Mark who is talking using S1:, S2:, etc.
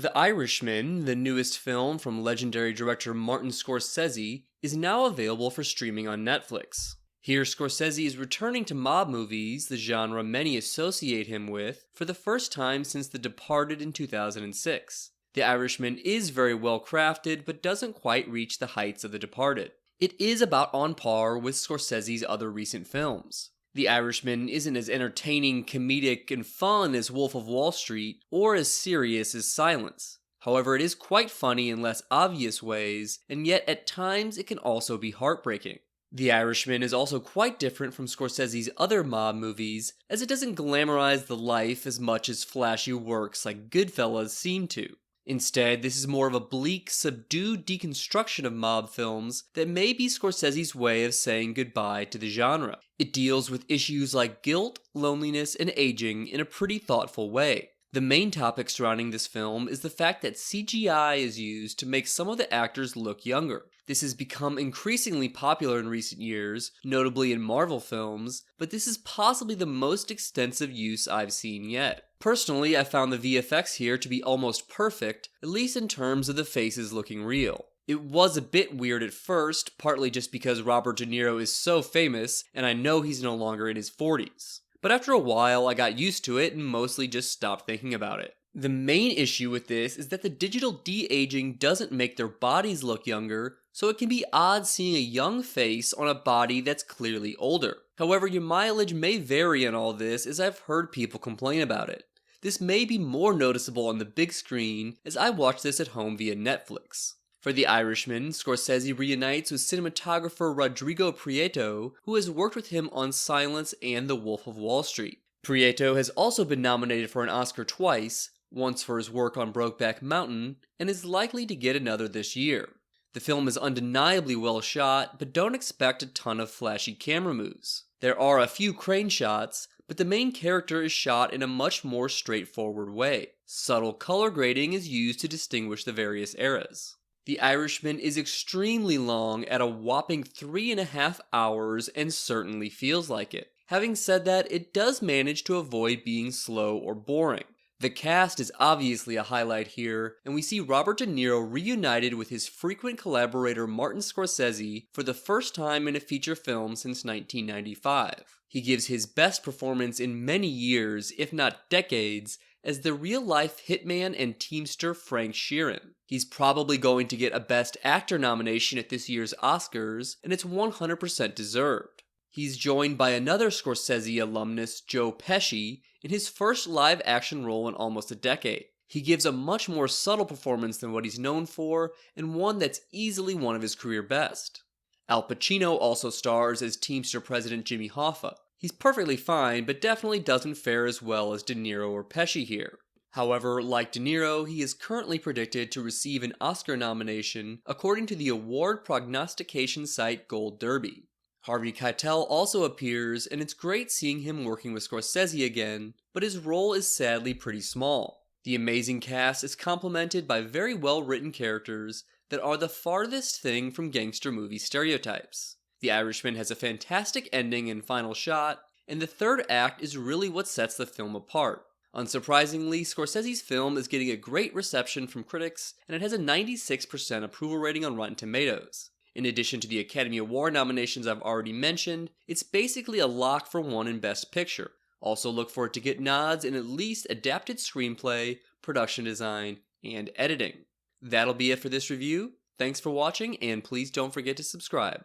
S1: The Irishman, the newest film from legendary director Martin Scorsese, is now available for streaming on Netflix. Here, Scorsese is returning to mob movies, the genre many associate him with, for the first time since The Departed in 2006. The Irishman is very well crafted, but doesn't quite reach the heights of The Departed. It is about on par with Scorsese's other recent films. The Irishman isn't as entertaining, comedic, and fun as Wolf of Wall Street, or as serious as Silence. However, it is quite funny in less obvious ways, and yet at times it can also be heartbreaking. The Irishman is also quite different from Scorsese's other mob movies, as it doesn't glamorize the life as much as flashy works like Goodfellas seem to. Instead, this is more of a bleak, subdued deconstruction of mob films that may be Scorsese's way of saying goodbye to the genre. It deals with issues like guilt, loneliness, and aging in a pretty thoughtful way. The main topic surrounding this film is the fact that CGI is used to make some of the actors look younger. This has become increasingly popular in recent years, notably in Marvel films, but this is possibly the most extensive use I've seen yet. Personally, I found the VFX here to be almost perfect, at least in terms of the faces looking real. It was a bit weird at first, partly just because Robert De Niro is so famous, and I know he's no longer in his 40s. But after a while, I got used to it and mostly just stopped thinking about it. The main issue with this is that the digital de-aging doesn't make their bodies look younger, so it can be odd seeing a young face on a body that's clearly older. However, your mileage may vary on all this, as I've heard people complain about it. This may be more noticeable on the big screen, as I watch this at home via Netflix. For The Irishman, Scorsese reunites with cinematographer Rodrigo Prieto, who has worked with him on Silence and The Wolf of Wall Street. Prieto has also been nominated for an Oscar twice, once for his work on Brokeback Mountain, and is likely to get another this year. The film is undeniably well shot, but don't expect a ton of flashy camera moves. There are a few crane shots, but the main character is shot in a much more straightforward way. Subtle color grading is used to distinguish the various eras. The Irishman is extremely long at a whopping 3.5 hours and certainly feels like it. Having said that, it does manage to avoid being slow or boring. The cast is obviously a highlight here, and we see Robert De Niro reunited with his frequent collaborator Martin Scorsese for the first time in a feature film since 1995. He gives his best performance in many years, if not decades, as the real-life hitman and teamster Frank Sheeran. He's probably going to get a Best Actor nomination at this year's Oscars, and it's 100% deserved. He's joined by another Scorsese alumnus, Joe Pesci, in his first live-action role in almost a decade. He gives a much more subtle performance than what he's known for, and one that's easily one of his career best. Al Pacino also stars as Teamster President Jimmy Hoffa. He's perfectly fine, but definitely doesn't fare as well as De Niro or Pesci here. However, like De Niro, he is currently predicted to receive an Oscar nomination according to the award prognostication site Gold Derby. Harvey Keitel also appears, and it's great seeing him working with Scorsese again, but his role is sadly pretty small. The amazing cast is complemented by very well-written characters that are the farthest thing from gangster movie stereotypes. The Irishman has a fantastic ending and final shot, and the third act is really what sets the film apart. Unsurprisingly, Scorsese's film is getting a great reception from critics, and it has a 96% approval rating on Rotten Tomatoes. In addition to the Academy Award nominations I've already mentioned, it's basically a lock for one in Best Picture. Also look for it to get nods in at least Adapted Screenplay, Production Design, and Editing. That'll be it for this review. Thanks for watching, and please don't forget to subscribe.